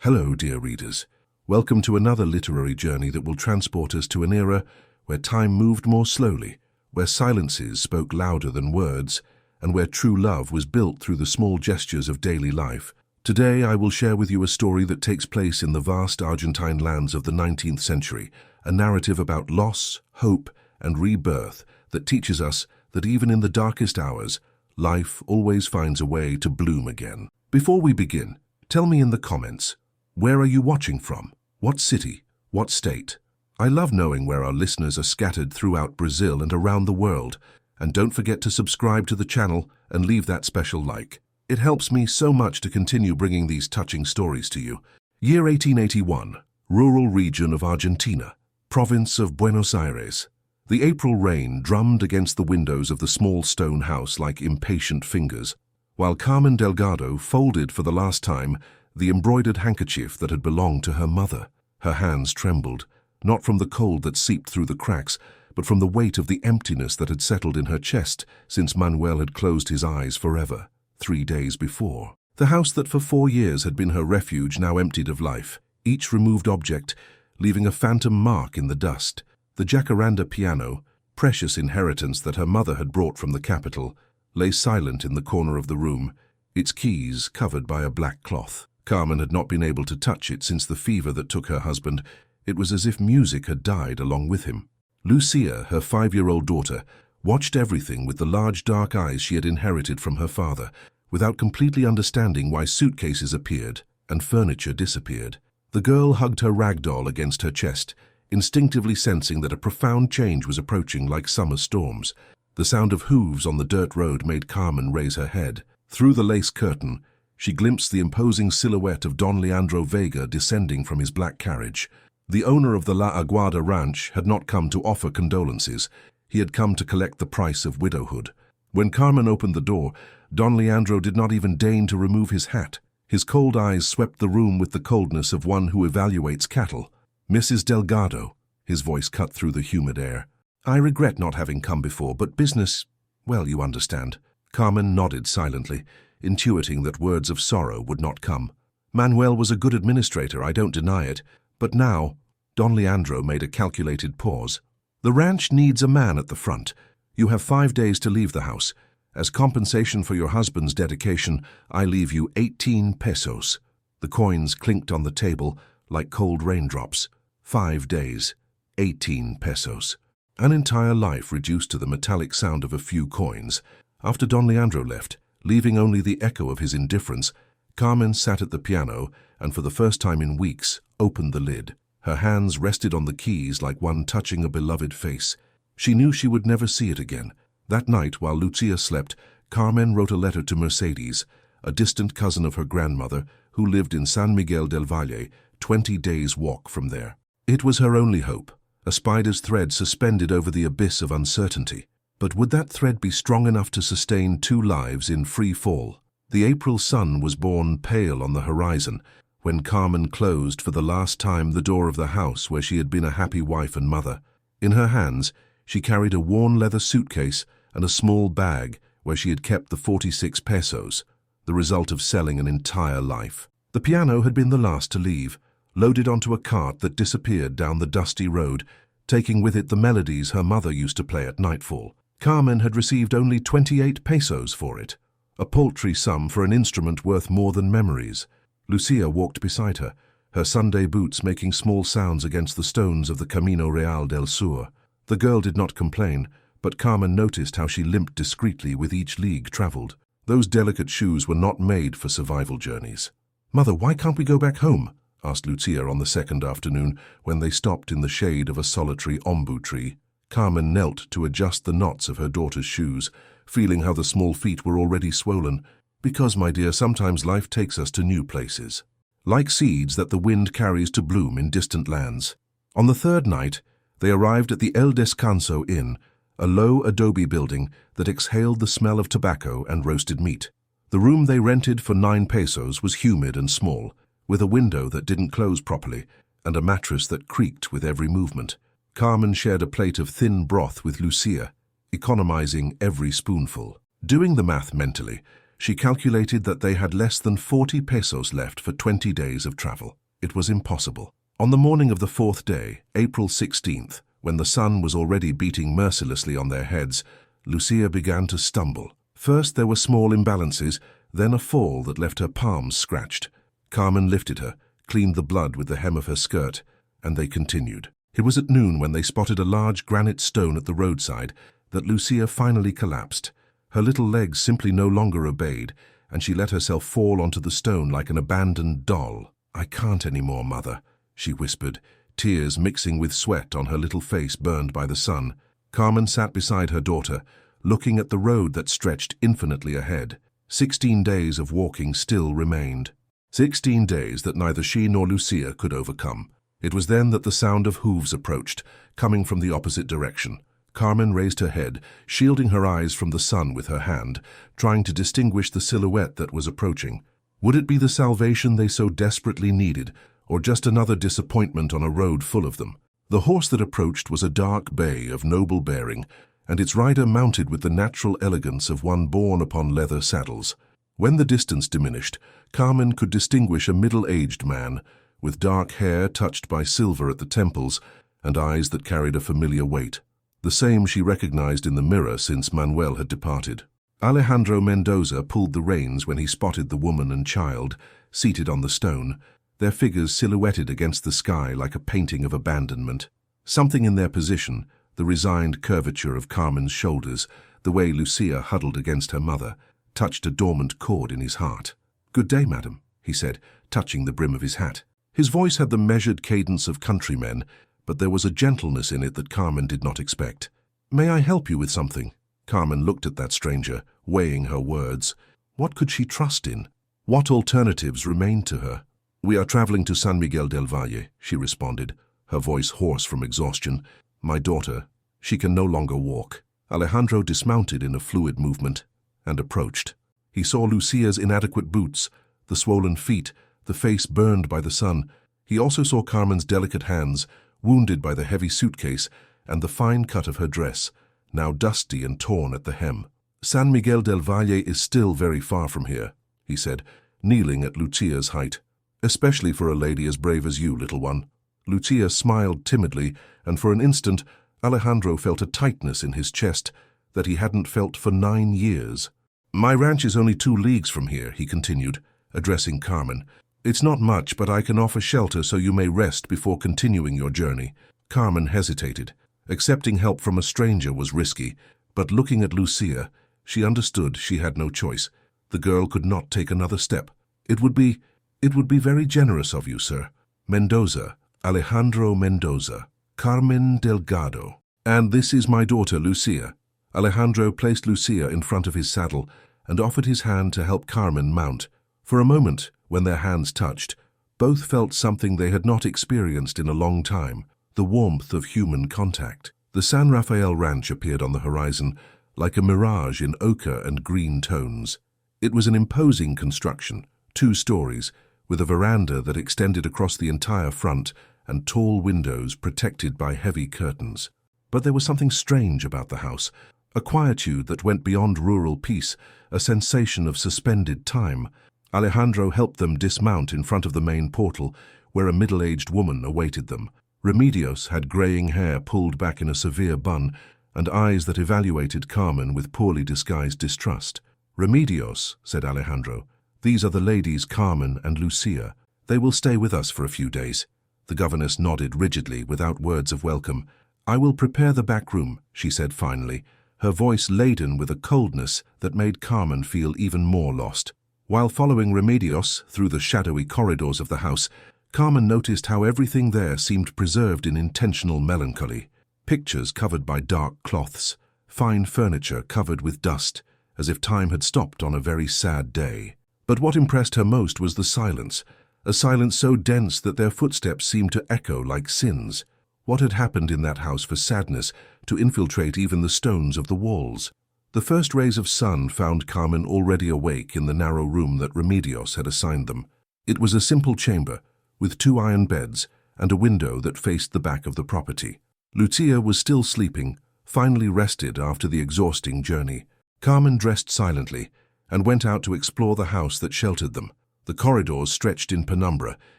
Hello, dear readers. Welcome to another literary journey that will transport us to an era where time moved more slowly, where silences spoke louder than words, and where true love was built through the small gestures of daily life. Today, I will share with you a story that takes place in the vast Argentine lands of the 19th century, a narrative about loss, hope, and rebirth that teaches us that even in the darkest hours, life always finds a way to bloom again. Before we begin, tell me in the comments, where are you watching from? What city? What state? I love knowing where our listeners are scattered throughout Brazil and around the world. And don't forget to subscribe to the channel and leave that special like. It helps me so much to continue bringing these touching stories to you. Year 1881, rural region of Argentina, province of Buenos Aires. The April rain drummed against the windows of the small stone house like impatient fingers, while Carmen Delgado folded for the last time the embroidered handkerchief that had belonged to her mother. Her hands trembled, not from the cold that seeped through the cracks, but from the weight of the emptiness that had settled in her chest since Manuel had closed his eyes forever, 3 days before. The house that for 4 years had been her refuge now emptied of life, each removed object leaving a phantom mark in the dust. The jacaranda piano, precious inheritance that her mother had brought from the capital, lay silent in the corner of the room, its keys covered by a black cloth. Carmen had not been able to touch it since the fever that took her husband. It was as if music had died along with him. Lucia, her 5-year-old daughter, watched everything with the large dark eyes she had inherited from her father, without completely understanding why suitcases appeared and furniture disappeared. The girl hugged her rag doll against her chest, instinctively sensing that a profound change was approaching like summer storms. The sound of hooves on the dirt road made Carmen raise her head. Through the lace curtain, she glimpsed the imposing silhouette of Don Leandro Vega descending from his black carriage. The owner of the La Aguada ranch had not come to offer condolences. He had come to collect the price of widowhood. When Carmen opened the door, Don Leandro did not even deign to remove his hat. His cold eyes swept the room with the coldness of one who evaluates cattle. "Mrs. Delgado," his voice cut through the humid air. "I regret not having come before, but business, well, you understand." Carmen nodded silently, intuiting that words of sorrow would not come. Manuel was a good administrator, I don't deny it, but now, Don Leandro made a calculated pause. "The ranch needs a man at the front. You have 5 days to leave the house. As compensation for your husband's dedication, I leave you 18 pesos. The coins clinked on the table like cold raindrops. 5 days, 18 pesos. An entire life reduced to the metallic sound of a few coins. After Don Leandro left, leaving only the echo of his indifference, Carmen sat at the piano and for the first time in weeks opened the lid. Her hands rested on the keys like one touching a beloved face. She knew she would never see it again. That night, while Lucia slept, Carmen wrote a letter to Mercedes, a distant cousin of her grandmother who lived in San Miguel del Valle, 20 days' walk from there. It was her only hope, a spider's thread suspended over the abyss of uncertainty. But would that thread be strong enough to sustain 2 lives in free fall? The April sun was born pale on the horizon when Carmen closed for the last time the door of the house where she had been a happy wife and mother. In her hands, she carried a worn leather suitcase and a small bag where she had kept the 46 pesos, the result of selling an entire life. The piano had been the last to leave, loaded onto a cart that disappeared down the dusty road, taking with it the melodies her mother used to play at nightfall. Carmen had received only 28 pesos for it, a paltry sum for an instrument worth more than memories. Lucia walked beside her, her Sunday boots making small sounds against the stones of the Camino Real del Sur. The girl did not complain, but Carmen noticed how she limped discreetly with each league traveled. Those delicate shoes were not made for survival journeys. "Mother, why can't we go back home?" asked Lucia on the second afternoon when they stopped in the shade of a solitary ombu tree. Carmen knelt to adjust the knots of her daughter's shoes, feeling how the small feet were already swollen. "Because, my dear, sometimes life takes us to new places, like seeds that the wind carries to bloom in distant lands." On the 3rd night, they arrived at the El Descanso Inn, a low adobe building that exhaled the smell of tobacco and roasted meat. The room they rented for 9 pesos was humid and small, with a window that didn't close properly and a mattress that creaked with every movement. Carmen shared a plate of thin broth with Lucia, economizing every spoonful. Doing the math mentally, She calculated that they had less than 40 pesos left for 20 days of travel. It was impossible. On the morning of the fourth day, April 16th, when the sun was already beating mercilessly on their heads, Lucia began to stumble. First there were small imbalances, then a fall that left her palms scratched. Carmen lifted her, cleaned the blood with the hem of her skirt, and they continued. It was at noon when they spotted a large granite stone at the roadside that Lucia finally collapsed. Her little legs simply no longer obeyed, and she let herself fall onto the stone like an abandoned doll. "I can't anymore, Mother," she whispered, tears mixing with sweat on her little face burned by the sun. Carmen sat beside her daughter, looking at the road that stretched infinitely ahead. 16 days of walking still remained. 16 days that neither she nor Lucia could overcome. It was then that the sound of hooves approached, coming from the opposite direction. Carmen raised her head, shielding her eyes from the sun with her hand, trying to distinguish the silhouette that was approaching. Would it be the salvation they so desperately needed, or just another disappointment on a road full of them? The horse that approached was a dark bay of noble bearing, and its rider mounted with the natural elegance of one born upon leather saddles. When the distance diminished, Carmen could distinguish a middle-aged man, with dark hair touched by silver at the temples and eyes that carried a familiar weight. The same she recognized in the mirror since Manuel had departed. Alejandro Mendoza pulled the reins when he spotted the woman and child, seated on the stone, their figures silhouetted against the sky like a painting of abandonment. Something in their position, the resigned curvature of Carmen's shoulders, the way Lucia huddled against her mother, touched a dormant chord in his heart. "Good day, madam," he said, touching the brim of his hat. His voice had the measured cadence of countrymen, but there was a gentleness in it that Carmen did not expect. "May I help you with something?" Carmen looked at that stranger, weighing her words. What could she trust in? What alternatives remained to her? "We are traveling to San Miguel del Valle," she responded, her voice hoarse from exhaustion. "My daughter, she can no longer walk." Alejandro dismounted in a fluid movement and approached. He saw Lucia's inadequate boots, the swollen feet, the face burned by the sun. He also saw Carmen's delicate hands, wounded by the heavy suitcase, and the fine cut of her dress, now dusty and torn at the hem. "San Miguel del Valle is still very far from here," he said, kneeling at Lucia's height. "Especially for a lady as brave as you, little one." Lucia smiled timidly, and for an instant Alejandro felt a tightness in his chest that he hadn't felt for 9 years. "My ranch is only 2 leagues from here," he continued, addressing Carmen. "It's not much, but I can offer shelter so you may rest before continuing your journey." Carmen hesitated. Accepting help from a stranger was risky, but looking at Lucia, she understood she had no choice. The girl could not take another step. It would be very generous of you, sir." "Mendoza, Alejandro Mendoza, Carmen Delgado. And this is my daughter, Lucia." Alejandro placed Lucia in front of his saddle and offered his hand to help Carmen mount. For a moment, when their hands touched, both felt something they had not experienced in a long time, the warmth of human contact. The San Rafael Ranch appeared on the horizon, like a mirage in ochre and green tones. It was an imposing construction, 2 stories, with a veranda that extended across the entire front and tall windows protected by heavy curtains. But there was something strange about the house, a quietude that went beyond rural peace, a sensation of suspended time. Alejandro helped them dismount in front of the main portal, where a middle-aged woman awaited them. Remedios had graying hair pulled back in a severe bun, and eyes that evaluated Carmen with poorly disguised distrust. "Remedios," said Alejandro, "these are the ladies Carmen and Lucia. They will stay with us for a few days." The governess nodded rigidly, without words of welcome. "I will prepare the back room," she said finally, her voice laden with a coldness that made Carmen feel even more lost. While following Remedios through the shadowy corridors of the house, Carmen noticed how everything there seemed preserved in intentional melancholy. Pictures covered by dark cloths, fine furniture covered with dust, as if time had stopped on a very sad day. But what impressed her most was the silence, a silence so dense that their footsteps seemed to echo like sins. What had happened in that house for sadness to infiltrate even the stones of the walls? The first rays of sun found Carmen already awake in the narrow room that Remedios had assigned them. It was a simple chamber, with 2 iron beds and a window that faced the back of the property. Lucia was still sleeping, finally rested after the exhausting journey. Carmen dressed silently, and went out to explore the house that sheltered them. The corridors stretched in penumbra,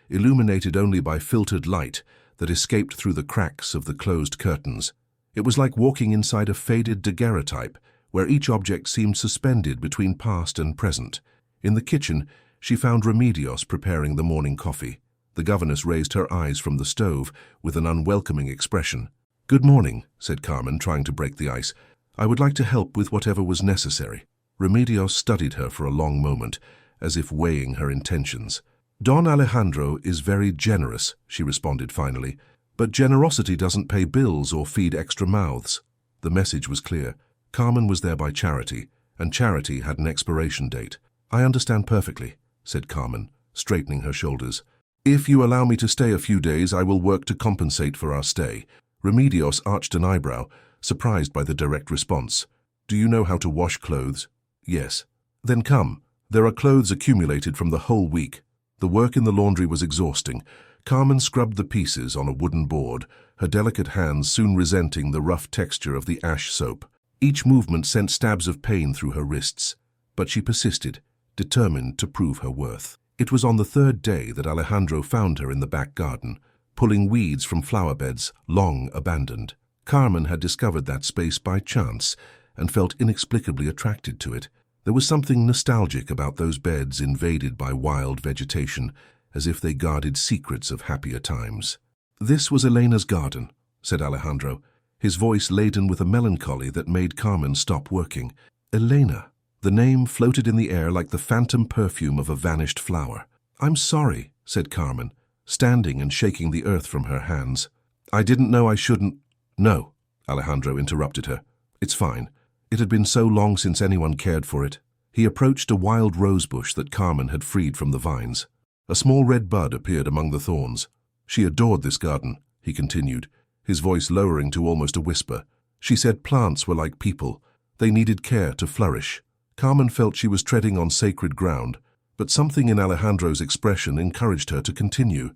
illuminated only by filtered light that escaped through the cracks of the closed curtains. It was like walking inside a faded daguerreotype, where each object seemed suspended between past and present. In the kitchen, she found Remedios preparing the morning coffee. The governess raised her eyes from the stove with an unwelcoming expression. "Good morning," said Carmen, trying to break the ice. "I would like to help with whatever was necessary." Remedios studied her for a long moment, as if weighing her intentions. "Don Alejandro is very generous," she responded finally, "but generosity doesn't pay bills or feed extra mouths." The message was clear. Carmen was there by charity, and charity had an expiration date. "I understand perfectly," said Carmen, straightening her shoulders. "If you allow me to stay a few days, I will work to compensate for our stay." Remedios arched an eyebrow, surprised by the direct response. "Do you know how to wash clothes?" "Yes." "Then come. There are clothes accumulated from the whole week." The work in the laundry was exhausting. Carmen scrubbed the pieces on a wooden board, her delicate hands soon resenting the rough texture of the ash soap. Each movement sent stabs of pain through her wrists, but she persisted, determined to prove her worth. It was on the third day that Alejandro found her in the back garden, pulling weeds from flower beds long abandoned. Carmen had discovered that space by chance and felt inexplicably attracted to it. There was something nostalgic about those beds invaded by wild vegetation, as if they guarded secrets of happier times. "This was Elena's garden," said Alejandro, his voice laden with a melancholy that made Carmen stop working. "Elena." The name floated in the air like the phantom perfume of a vanished flower. "I'm sorry," said Carmen, standing and shaking the earth from her hands. "I didn't know I shouldn't—" "No," Alejandro interrupted her. "It's fine. It had been so long since anyone cared for it." He approached a wild rosebush that Carmen had freed from the vines. A small red bud appeared among the thorns. "She adored this garden," he continued, his voice lowering to almost a whisper. "She said plants were like people. They needed care to flourish." Carmen felt she was treading on sacred ground, but something in Alejandro's expression encouraged her to continue.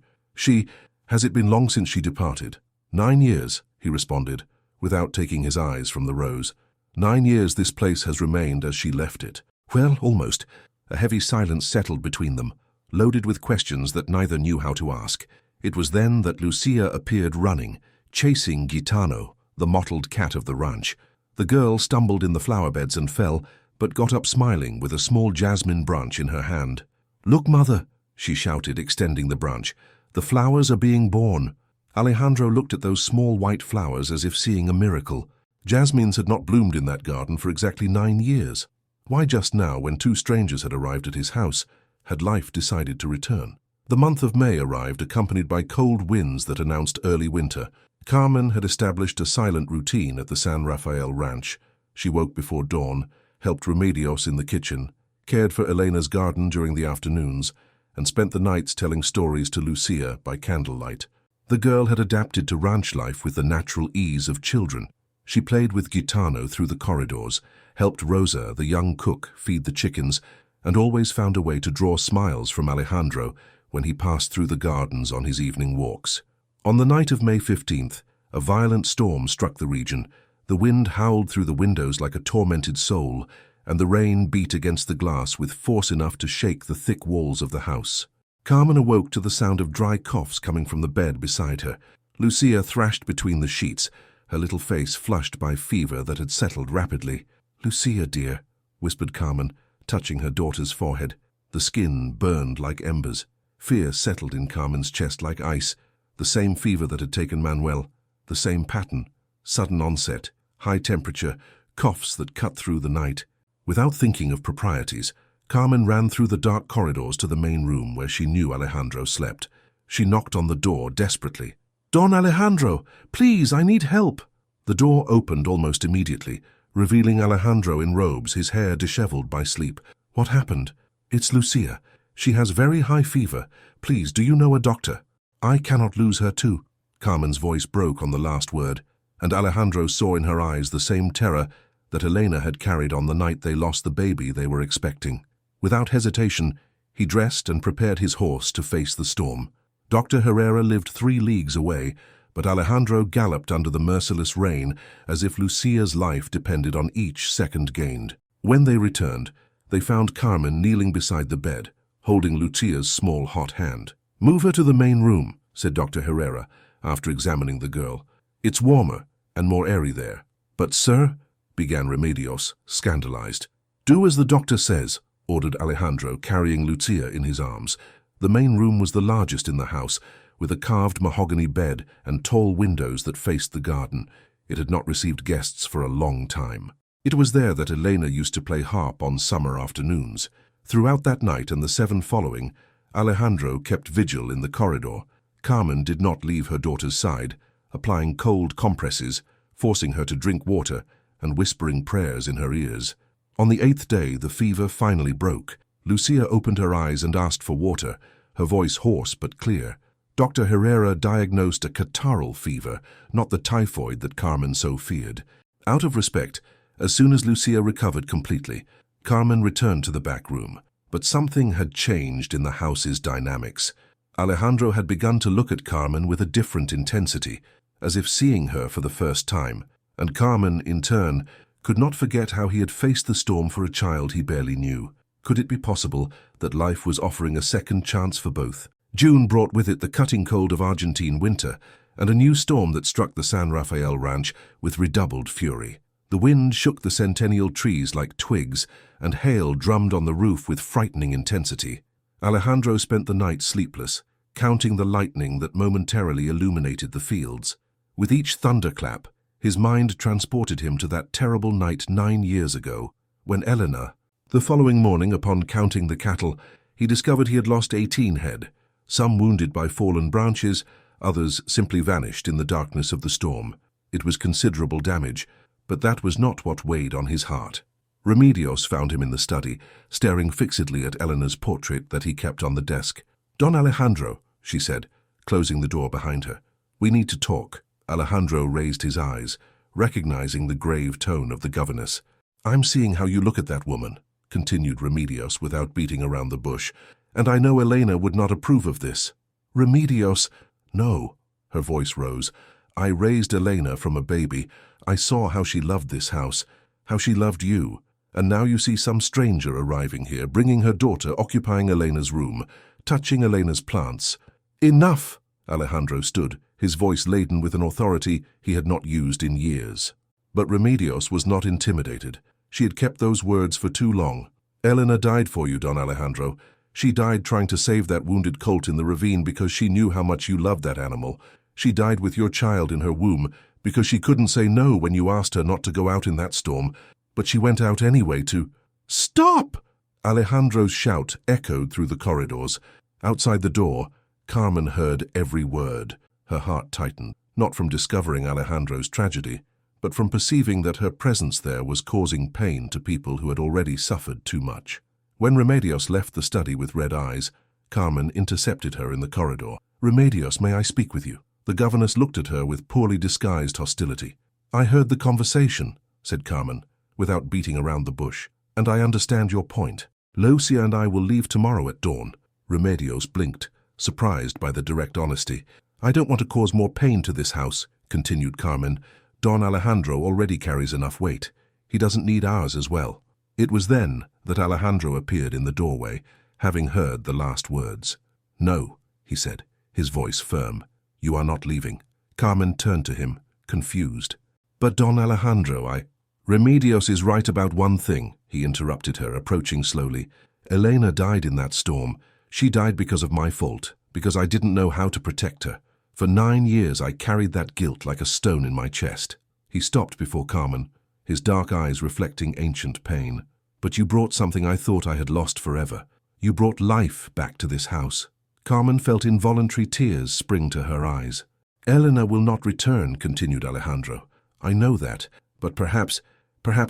"Has it been long since she departed?" 9 years, he responded, without taking his eyes from the rose. 9 years this place has remained as she left it. "Well, almost." A heavy silence settled between them, loaded with questions that neither knew how to ask. It was then that Lucia appeared running, chasing Gitano, the mottled cat of the ranch. The girl stumbled in the flower beds and fell, but got up smiling with a small jasmine branch in her hand. "Look, mother," she shouted, extending the branch. "The flowers are being born." Alejandro looked at those small white flowers as if seeing a miracle. Jasmines had not bloomed in that garden for exactly 9 years. Why just now, when 2 strangers had arrived at his house, had life decided to return? The month of May arrived, accompanied by cold winds that announced early winter. Carmen had established a silent routine at the San Rafael ranch. She woke before dawn, helped Remedios in the kitchen, cared for Elena's garden during the afternoons, and spent the nights telling stories to Lucia by candlelight. The girl had adapted to ranch life with the natural ease of children. She played with Gitano through the corridors, helped Rosa, the young cook, feed the chickens, and always found a way to draw smiles from Alejandro when he passed through the gardens on his evening walks. On the night of May 15th, a violent storm struck the region. The wind howled through the windows like a tormented soul, and the rain beat against the glass with force enough to shake the thick walls of the house. Carmen awoke to the sound of dry coughs coming from the bed beside her. Lucia thrashed between the sheets, her little face flushed by fever that had settled rapidly. "Lucia, dear," whispered Carmen, touching her daughter's forehead. The skin burned like embers. Fear settled in Carmen's chest like ice, the same fever that had taken Manuel, the same pattern, sudden onset, high temperature, coughs that cut through the night. Without thinking of proprieties, Carmen ran through the dark corridors to the main room where she knew Alejandro slept. She knocked on the door desperately. "Don Alejandro, please, I need help." The door opened almost immediately, revealing Alejandro in robes, his hair disheveled by sleep. "What happened?" "It's Lucia. She has very high fever. Please, do you know a doctor?" "I cannot lose her too." Carmen's voice broke on the last word, and Alejandro saw in her eyes the same terror that Elena had carried on the night they lost the baby they were expecting. Without hesitation, he dressed and prepared his horse to face the storm. Dr. Herrera lived 3 leagues away, but Alejandro galloped under the merciless rain as if Lucia's life depended on each second gained. When they returned, they found Carmen kneeling beside the bed, holding Lucia's small hot hand. "Move her to the main room," said Dr. Herrera, after examining the girl. "It's warmer and more airy there." "But, sir," began Remedios, scandalized. "Do as the doctor says," ordered Alejandro, carrying Lucia in his arms. The main room was the largest in the house, with a carved mahogany bed and tall windows that faced the garden. It had not received guests for a long time. It was there that Elena used to play harp on summer afternoons. Throughout that night and the 7 following, Alejandro kept vigil in the corridor. Carmen did not leave her daughter's side, applying cold compresses, forcing her to drink water, and whispering prayers in her ears. On the 8th day, the fever finally broke. Lucia opened her eyes and asked for water, her voice hoarse but clear. Dr. Herrera diagnosed a catarrhal fever, not the typhoid that Carmen so feared. Out of respect, as soon as Lucia recovered completely, Carmen returned to the back room. But something had changed in the house's dynamics. Alejandro had begun to look at Carmen with a different intensity, as if seeing her for the first time. And Carmen, in turn, could not forget how he had faced the storm for a child he barely knew. Could it be possible that life was offering a second chance for both? June brought with it the cutting cold of Argentine winter, and a new storm that struck the San Rafael ranch with redoubled fury. The wind shook the centennial trees like twigs, and hail drummed on the roof with frightening intensity. Alejandro spent the night sleepless, counting the lightning that momentarily illuminated the fields. With each thunderclap, his mind transported him to that terrible night 9 years ago, when Elena— The following morning, upon counting the cattle, he discovered he had lost 18 head, some wounded by fallen branches, others simply vanished in the darkness of the storm. It was considerable damage, but that was not what weighed on his heart. Remedios found him in the study, staring fixedly at Elena's portrait that he kept on the desk. "Don Alejandro," she said, closing the door behind her. "We need to talk." Alejandro raised his eyes, recognizing the grave tone of the governess. "I'm seeing how you look at that woman," continued Remedios without beating around the bush, "and I know Elena would not approve of this." "Remedios—" "No," her voice rose. "I raised Elena from a baby. I saw how she loved this house, how she loved you. And now you see some stranger arriving here, bringing her daughter, occupying Elena's room, touching Elena's plants." "Enough!" Alejandro stood, his voice laden with an authority he had not used in years. But Remedios was not intimidated. She had kept those words for too long. "Elena died for you, Don Alejandro. She died trying to save that wounded colt in the ravine because she knew how much you loved that animal. She died with your child in her womb because she couldn't say no when you asked her not to go out in that storm, but she went out anyway to—" "Stop!" Alejandro's shout echoed through the corridors. Outside the door, Carmen heard every word. Her heart tightened, not from discovering Alejandro's tragedy, but from perceiving that her presence there was causing pain to people who had already suffered too much. When Remedios left the study with red eyes, Carmen intercepted her in the corridor. "Remedios, may I speak with you?" The governess looked at her with poorly disguised hostility. "I heard the conversation," said Carmen, without beating around the bush, "and I understand your point. Lucia and I will leave tomorrow at dawn." Remedios blinked, surprised by the direct honesty. "I don't want to cause more pain to this house," continued Carmen. "Don Alejandro already carries enough weight. He doesn't need ours as well." It was then that Alejandro appeared in the doorway, having heard the last words. "No," he said, his voice firm. "You are not leaving." Carmen turned to him, confused. "But Don Alejandro, Remedios is right about one thing," he interrupted her, approaching slowly. "Elena died in that storm. She died because of my fault, because I didn't know how to protect her. For 9 years I carried that guilt like a stone in my chest." He stopped before Carmen, his dark eyes reflecting ancient pain. "But you brought something I thought I had lost forever. You brought life back to this house." Carmen felt involuntary tears spring to her eyes. "Elena will not return," continued Alejandro. "I know that, but perhaps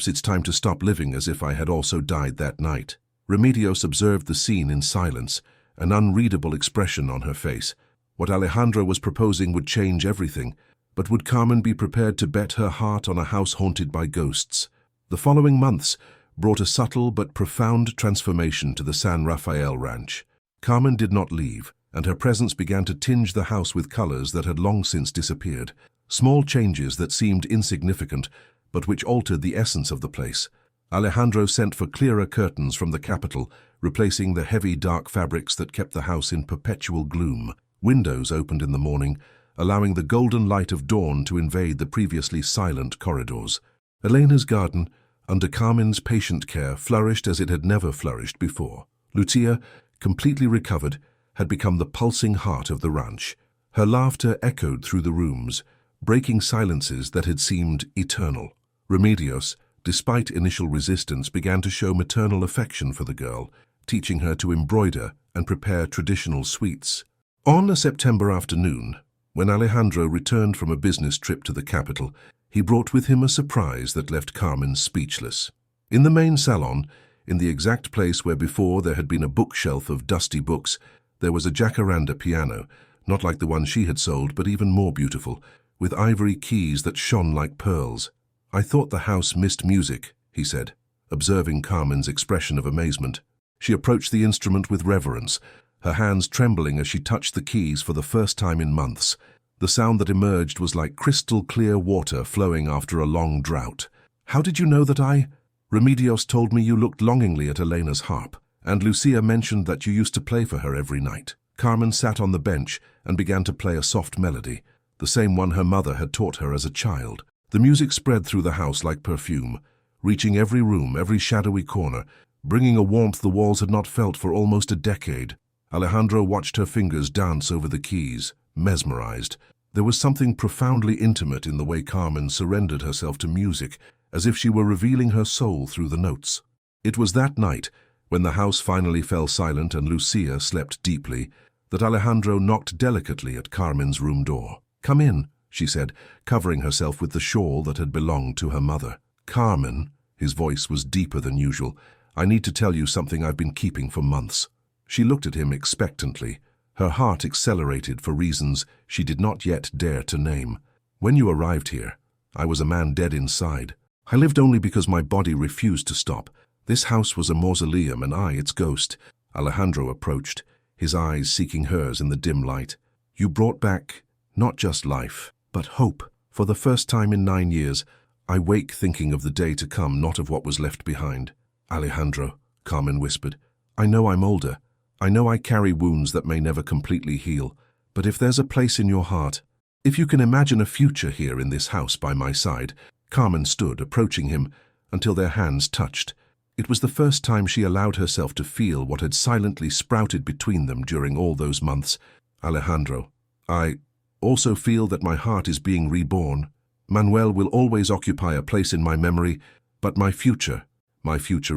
it's time to stop living as if I had also died that night." Remedios observed the scene in silence, an unreadable expression on her face. What Alejandro was proposing would change everything, but would Carmen be prepared to bet her heart on a house haunted by ghosts? The following months brought a subtle but profound transformation to the San Rafael ranch. Carmen did not leave, and her presence began to tinge the house with colors that had long since disappeared. Small changes that seemed insignificant, but which altered the essence of the place. Alejandro sent for clearer curtains from the capital, replacing the heavy dark fabrics that kept the house in perpetual gloom. Windows opened in the morning, allowing the golden light of dawn to invade the previously silent corridors. Elena's garden, under Carmen's patient care, flourished as it had never flourished before. Lucia, completely recovered, had become the pulsing heart of the ranch. Her laughter echoed through the rooms, breaking silences that had seemed eternal. Remedios, despite initial resistance, began to show maternal affection for the girl, teaching her to embroider and prepare traditional sweets. On a September afternoon, when Alejandro returned from a business trip to the capital, he brought with him a surprise that left Carmen speechless. In the main salon, in the exact place where before there had been a bookshelf of dusty books, there was a jacaranda piano, not like the one she had sold, but even more beautiful, with ivory keys that shone like pearls. "I thought the house missed music," he said, observing Carmen's expression of amazement. She approached the instrument with reverence, her hands trembling as she touched the keys for the first time in months. The sound that emerged was like crystal-clear water flowing after a long drought. "How did you know that I—" "Remedios told me you looked longingly at Elena's harp, and Lucia mentioned that you used to play for her every night." Carmen sat on the bench and began to play a soft melody, the same one her mother had taught her as a child. The music spread through the house like perfume, reaching every room, every shadowy corner, bringing a warmth the walls had not felt for almost a decade. Alejandro watched her fingers dance over the keys, mesmerized. There was something profoundly intimate in the way Carmen surrendered herself to music, as if she were revealing her soul through the notes. It was that night, when the house finally fell silent and Lucia slept deeply, that Alejandro knocked delicately at Carmen's room door. "Come in," she said, covering herself with the shawl that had belonged to her mother. "Carmen," his voice was deeper than usual, "I need to tell you something I've been keeping for months." She looked at him expectantly. Her heart accelerated for reasons she did not yet dare to name. "When you arrived here, I was a man dead inside. I lived only because my body refused to stop. This house was a mausoleum and I its ghost." Alejandro approached, his eyes seeking hers in the dim light. "You brought back not just life, but hope. For the first time in 9 years, I wake thinking of the day to come, not of what was left behind." "Alejandro," Carmen whispered, "I know I'm older. I know I carry wounds that may never completely heal, but if there's a place in your heart, if you can imagine a future here in this house by my side." Carmen stood, approaching him, until their hands touched. It was the first time she allowed herself to feel what had silently sprouted between them during all those months. "Alejandro, I also feel that my heart is being reborn. Manuel will always occupy a place in my memory, but my future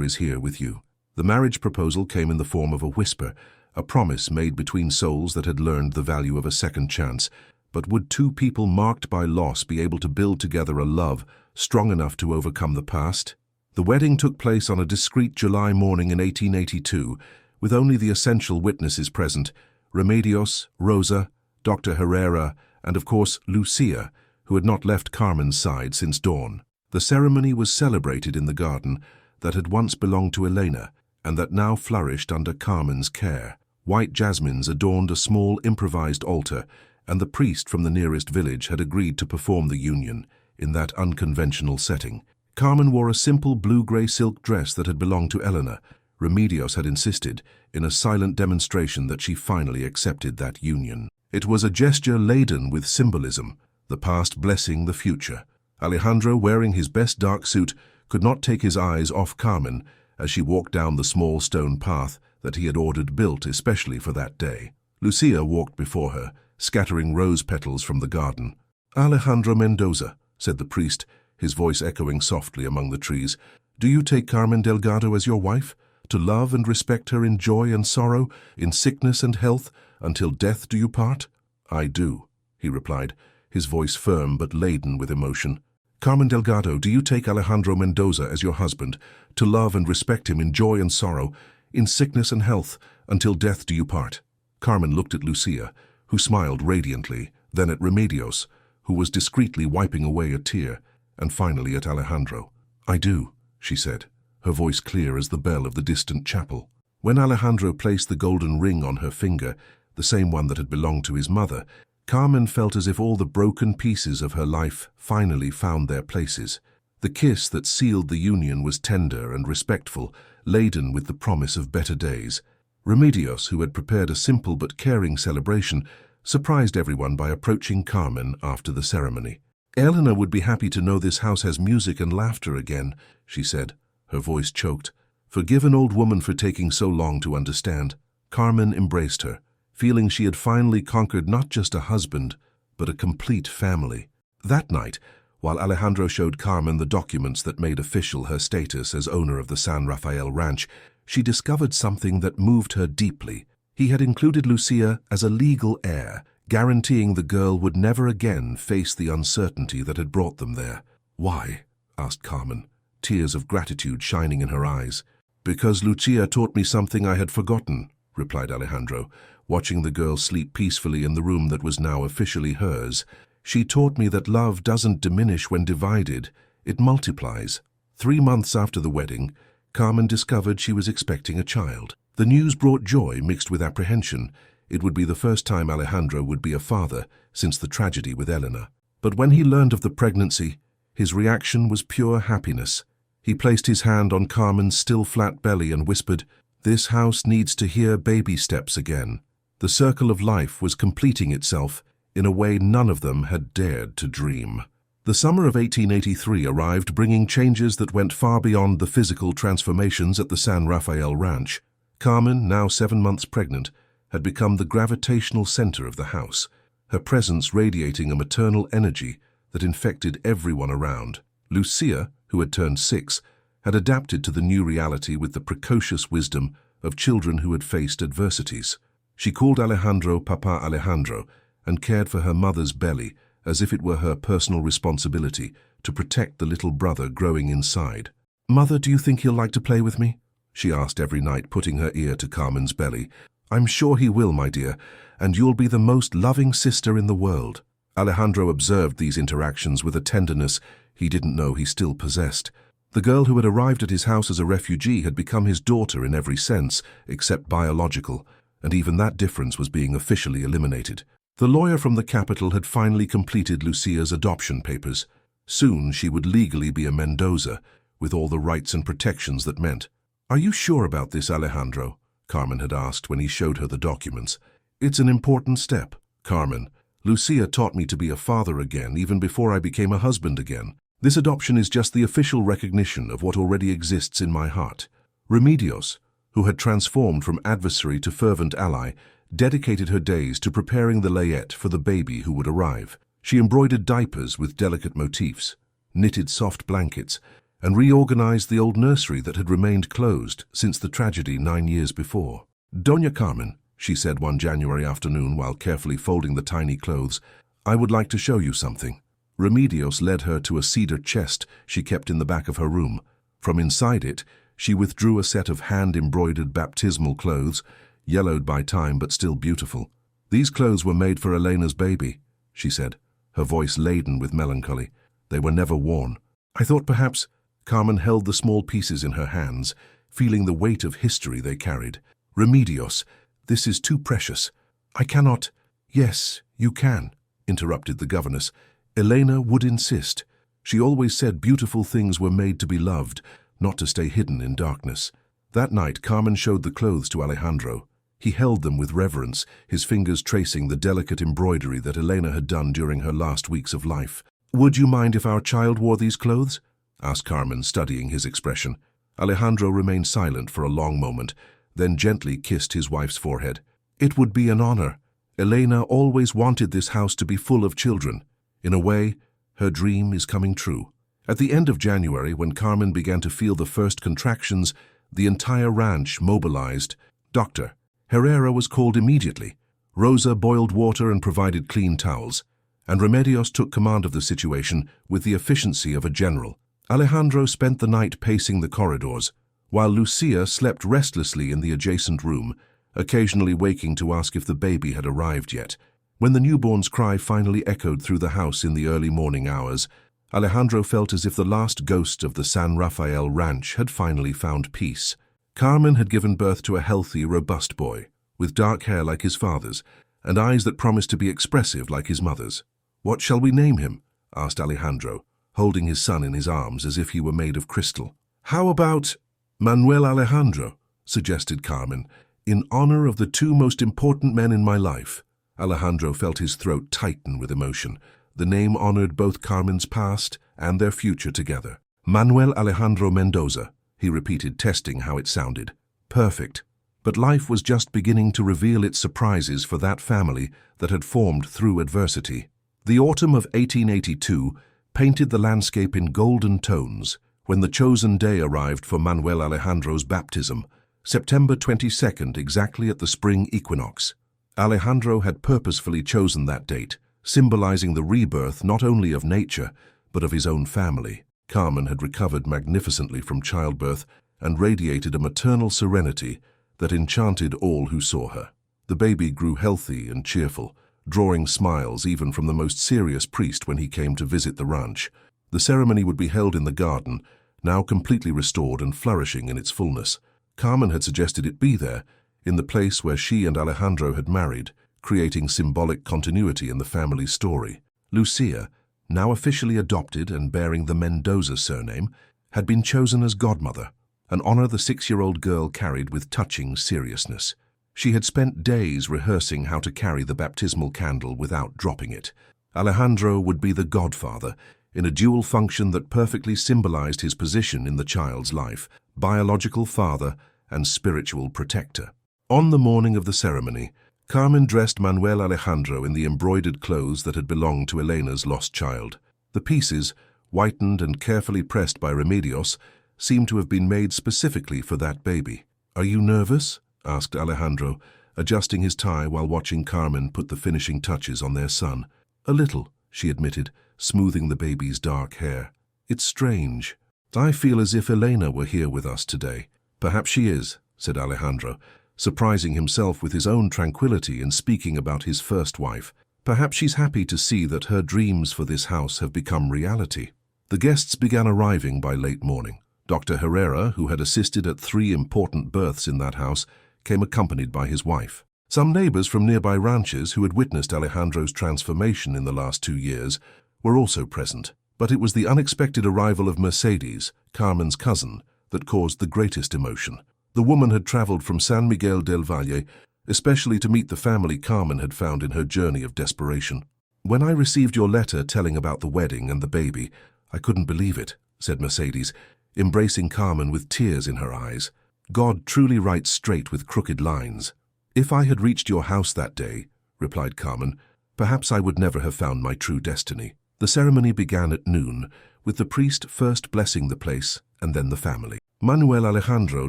is here with you." The marriage proposal came in the form of a whisper, a promise made between souls that had learned the value of a second chance. But would two people marked by loss be able to build together a love strong enough to overcome the past? The wedding took place on a discreet July morning in 1882, with only the essential witnesses present: Remedios, Rosa, Dr. Herrera, and of course Lucia, who had not left Carmen's side since dawn. The ceremony was celebrated in the garden that had once belonged to Elena, and that now flourished under Carmen's care. White jasmines adorned a small improvised altar, and the priest from the nearest village had agreed to perform the union in that unconventional setting. Carmen wore a simple blue-gray silk dress that had belonged to Elena. Remedios had insisted, in a silent demonstration, that she finally accepted that union. It was a gesture laden with symbolism, the past blessing the future. Alejandro, wearing his best dark suit, could not take his eyes off Carmen as she walked down the small stone path that he had ordered built especially for that day. Lucia walked before her, scattering rose petals from the garden. "Alejandro Mendoza," said the priest, his voice echoing softly among the trees, "do you take Carmen Delgado as your wife, to love and respect her in joy and sorrow, in sickness and health, until death do you part?" "I do," he replied, his voice firm but laden with emotion. "Carmen Delgado, do you take Alejandro Mendoza as your husband, to love and respect him in joy and sorrow, in sickness and health, until death do you part?" Carmen looked at Lucia, who smiled radiantly, then at Remedios, who was discreetly wiping away a tear, and finally at Alejandro. "I do," she said, her voice clear as the bell of the distant chapel. When Alejandro placed the golden ring on her finger, the same one that had belonged to his mother, Carmen felt as if all the broken pieces of her life finally found their places. The kiss that sealed the union was tender and respectful, laden with the promise of better days. Remedios, who had prepared a simple but caring celebration, surprised everyone by approaching Carmen after the ceremony. "Elena would be happy to know this house has music and laughter again," she said, her voice choked. "Forgive an old woman for taking so long to understand." Carmen embraced her, feeling she had finally conquered not just a husband, but a complete family. That night, while Alejandro showed Carmen the documents that made official her status as owner of the San Rafael ranch, she discovered something that moved her deeply. He had included Lucia as a legal heir, guaranteeing the girl would never again face the uncertainty that had brought them there. "Why?" asked Carmen, tears of gratitude shining in her eyes. "Because Lucia taught me something I had forgotten," replied Alejandro, watching the girl sleep peacefully in the room that was now officially hers. "She taught me that love doesn't diminish when divided, it multiplies." 3 months after the wedding, Carmen discovered she was expecting a child. The news brought joy mixed with apprehension. It would be the first time Alejandro would be a father since the tragedy with Elena. But when he learned of the pregnancy, his reaction was pure happiness. He placed his hand on Carmen's still flat belly and whispered, "This house needs to hear baby steps again." The circle of life was completing itself in a way none of them had dared to dream. The summer of 1883 arrived, bringing changes that went far beyond the physical transformations at the San Rafael ranch. Carmen, now 7 months pregnant, had become the gravitational center of the house, her presence radiating a maternal energy that infected everyone around. Lucia, who had turned 6, had adapted to the new reality with the precocious wisdom of children who had faced adversities. She called Alejandro Papa Alejandro and cared for her mother's belly as if it were her personal responsibility to protect the little brother growing inside. "Mother, do you think he'll like to play with me?" she asked every night, putting her ear to Carmen's belly. "I'm sure he will, my dear, and you'll be the most loving sister in the world." Alejandro observed these interactions with a tenderness he didn't know he still possessed. The girl who had arrived at his house as a refugee had become his daughter in every sense, except biological, and even that difference was being officially eliminated. The lawyer from the capital had finally completed Lucia's adoption papers. Soon she would legally be a Mendoza, with all the rights and protections that meant. "Are you sure about this, Alejandro?" Carmen had asked when he showed her the documents. "It's an important step." "Carmen, Lucia taught me to be a father again even before I became a husband again. This adoption is just the official recognition of what already exists in my heart." Remedios, who had transformed from adversary to fervent ally, dedicated her days to preparing the layette for the baby who would arrive. She embroidered diapers with delicate motifs, knitted soft blankets, and reorganized the old nursery that had remained closed since the tragedy 9 years before. "Doña Carmen," she said one January afternoon while carefully folding the tiny clothes, "I would like to show you something." Remedios led her to a cedar chest she kept in the back of her room. From inside it, she withdrew a set of hand-embroidered baptismal clothes, yellowed by time but still beautiful. "These clothes were made for Elena's baby," she said, her voice laden with melancholy. "They were never worn." "I thought perhaps—" Carmen held the small pieces in her hands, feeling the weight of history they carried. "Remedios, this is too precious. I cannot—" "Yes, you can," interrupted the governess. "Elena would insist. She always said beautiful things were made to be loved, not to stay hidden in darkness." That night, Carmen showed the clothes to Alejandro. He held them with reverence, his fingers tracing the delicate embroidery that Elena had done during her last weeks of life. "Would you mind if our child wore these clothes?" asked Carmen, studying his expression. Alejandro remained silent for a long moment, then gently kissed his wife's forehead. "It would be an honor. Elena always wanted this house to be full of children. In a way, her dream is coming true." At the end of January, when Carmen began to feel the first contractions, the entire ranch mobilized. Dr. Herrera was called immediately. Rosa boiled water and provided clean towels, and Remedios took command of the situation with the efficiency of a general. Alejandro spent the night pacing the corridors, while Lucia slept restlessly in the adjacent room, occasionally waking to ask if the baby had arrived yet. When the newborn's cry finally echoed through the house in the early morning hours, Alejandro felt as if the last ghost of the San Rafael ranch had finally found peace. Carmen had given birth to a healthy, robust boy, with dark hair like his father's, and eyes that promised to be expressive like his mother's. "What shall we name him?" asked Alejandro, holding his son in his arms as if he were made of crystal. "How about Manuel Alejandro?" suggested Carmen, "in honor of the two most important men in my life." Alejandro felt his throat tighten with emotion. The name honored both Carmen's past and their future together. "Manuel Alejandro Mendoza," he repeated, testing how it sounded. Perfect. But life was just beginning to reveal its surprises for that family that had formed through adversity. The autumn of 1882 painted the landscape in golden tones when the chosen day arrived for Manuel Alejandro's baptism, September 22nd, exactly at the spring equinox. Alejandro had purposefully chosen that date, symbolizing the rebirth not only of nature, but of his own family. Carmen had recovered magnificently from childbirth and radiated a maternal serenity that enchanted all who saw her. The baby grew healthy and cheerful, drawing smiles even from the most serious priest when he came to visit the ranch. The ceremony would be held in the garden, now completely restored and flourishing in its fullness. Carmen had suggested it be there, in the place where she and Alejandro had married, creating symbolic continuity in the family's story. Lucia, now officially adopted and bearing the Mendoza surname, had been chosen as godmother, an honor the 6-year-old girl carried with touching seriousness. She had spent days rehearsing how to carry the baptismal candle without dropping it. Alejandro would be the godfather, in a dual function that perfectly symbolized his position in the child's life, biological father and spiritual protector. On the morning of the ceremony, Carmen dressed Manuel Alejandro in the embroidered clothes that had belonged to Elena's lost child. The pieces, whitened and carefully pressed by Remedios, seemed to have been made specifically for that baby. "Are you nervous?" asked Alejandro, adjusting his tie while watching Carmen put the finishing touches on their son. "A little," she admitted, smoothing the baby's dark hair. "It's strange. I feel as if Elena were here with us today." "Perhaps she is," said Alejandro, surprising himself with his own tranquility in speaking about his first wife. "Perhaps she's happy to see that her dreams for this house have become reality." The guests began arriving by late morning. Dr. Herrera, who had assisted at 3 important births in that house, came accompanied by his wife. Some neighbors from nearby ranches who had witnessed Alejandro's transformation in the last 2 years were also present. But it was the unexpected arrival of Mercedes, Carmen's cousin, that caused the greatest emotion. The woman had traveled from San Miguel del Valle, especially to meet the family Carmen had found in her journey of desperation. "When I received your letter telling about the wedding and the baby, I couldn't believe it," said Mercedes, embracing Carmen with tears in her eyes. "God truly writes straight with crooked lines." "If I had reached your house that day," replied Carmen, "perhaps I would never have found my true destiny." The ceremony began at noon, with the priest first blessing the place and then the family. Manuel Alejandro,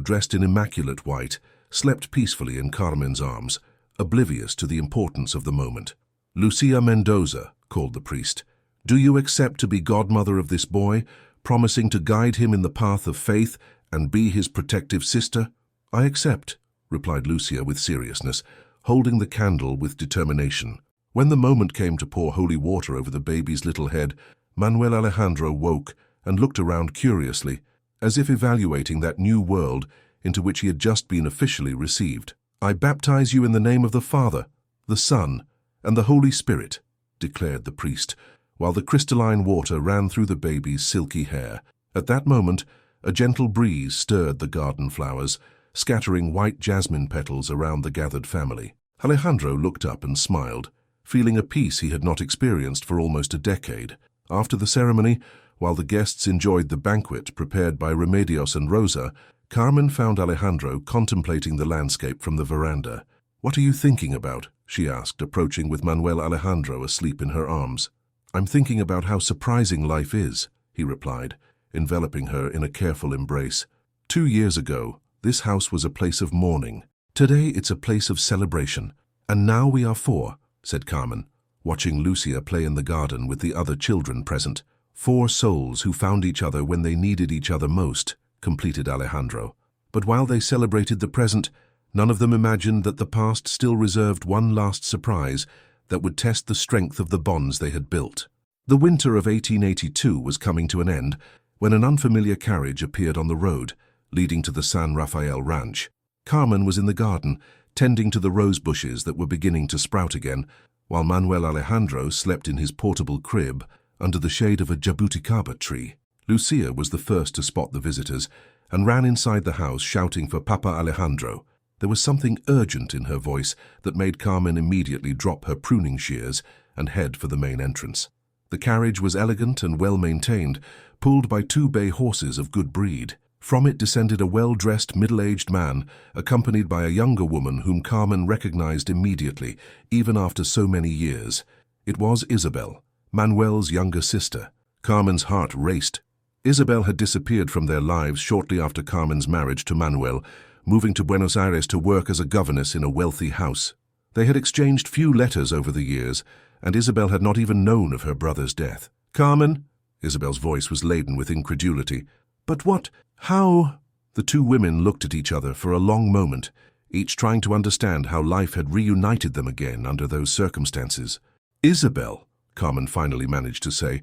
dressed in immaculate white, slept peacefully in Carmen's arms, oblivious to the importance of the moment. "Lucia Mendoza," called the priest, "do you accept to be godmother of this boy, promising to guide him in the path of faith and be his protective sister?" "I accept," replied Lucia with seriousness, holding the candle with determination. When the moment came to pour holy water over the baby's little head, Manuel Alejandro woke and looked around curiously, as if evaluating that new world into which he had just been officially received. "I baptize you in the name of the Father, the Son, and the Holy Spirit," declared the priest, while the crystalline water ran through the baby's silky hair. At that moment, a gentle breeze stirred the garden flowers, scattering white jasmine petals around the gathered family. Alejandro looked up and smiled, feeling a peace he had not experienced for almost a decade. After the ceremony, while the guests enjoyed the banquet prepared by Remedios and Rosa, Carmen found Alejandro contemplating the landscape from the veranda. "What are you thinking about?" she asked, approaching with Manuel Alejandro asleep in her arms. "I'm thinking about how surprising life is," he replied, enveloping her in a careful embrace. 2 years ago, this house was a place of mourning. Today it's a place of celebration. And now we are 4, said Carmen, watching Lucia play in the garden with the other children present. 4 souls who found each other when they needed each other most, completed Alejandro. But while they celebrated the present, none of them imagined that the past still reserved one last surprise that would test the strength of the bonds they had built. The winter of 1882 was coming to an end when an unfamiliar carriage appeared on the road, leading to the San Rafael ranch. Carmen was in the garden, tending to the rose bushes that were beginning to sprout again, while Manuel Alejandro slept in his portable crib, under the shade of a jabuticaba tree. Lucia was the first to spot the visitors and ran inside the house shouting for Papa Alejandro. There was something urgent in her voice that made Carmen immediately drop her pruning shears and head for the main entrance. The carriage was elegant and well-maintained, pulled by 2 bay horses of good breed. From it descended a well-dressed middle-aged man, accompanied by a younger woman whom Carmen recognized immediately, even after so many years. It was Isabel, Manuel's younger sister. Carmen's heart raced. Isabel had disappeared from their lives shortly after Carmen's marriage to Manuel, moving to Buenos Aires to work as a governess in a wealthy house. They had exchanged few letters over the years, and Isabel had not even known of her brother's death. "Carmen?" Isabel's voice was laden with incredulity. "But what? How?" The 2 women looked at each other for a long moment, each trying to understand how life had reunited them again under those circumstances. "Isabel," Carmen finally managed to say,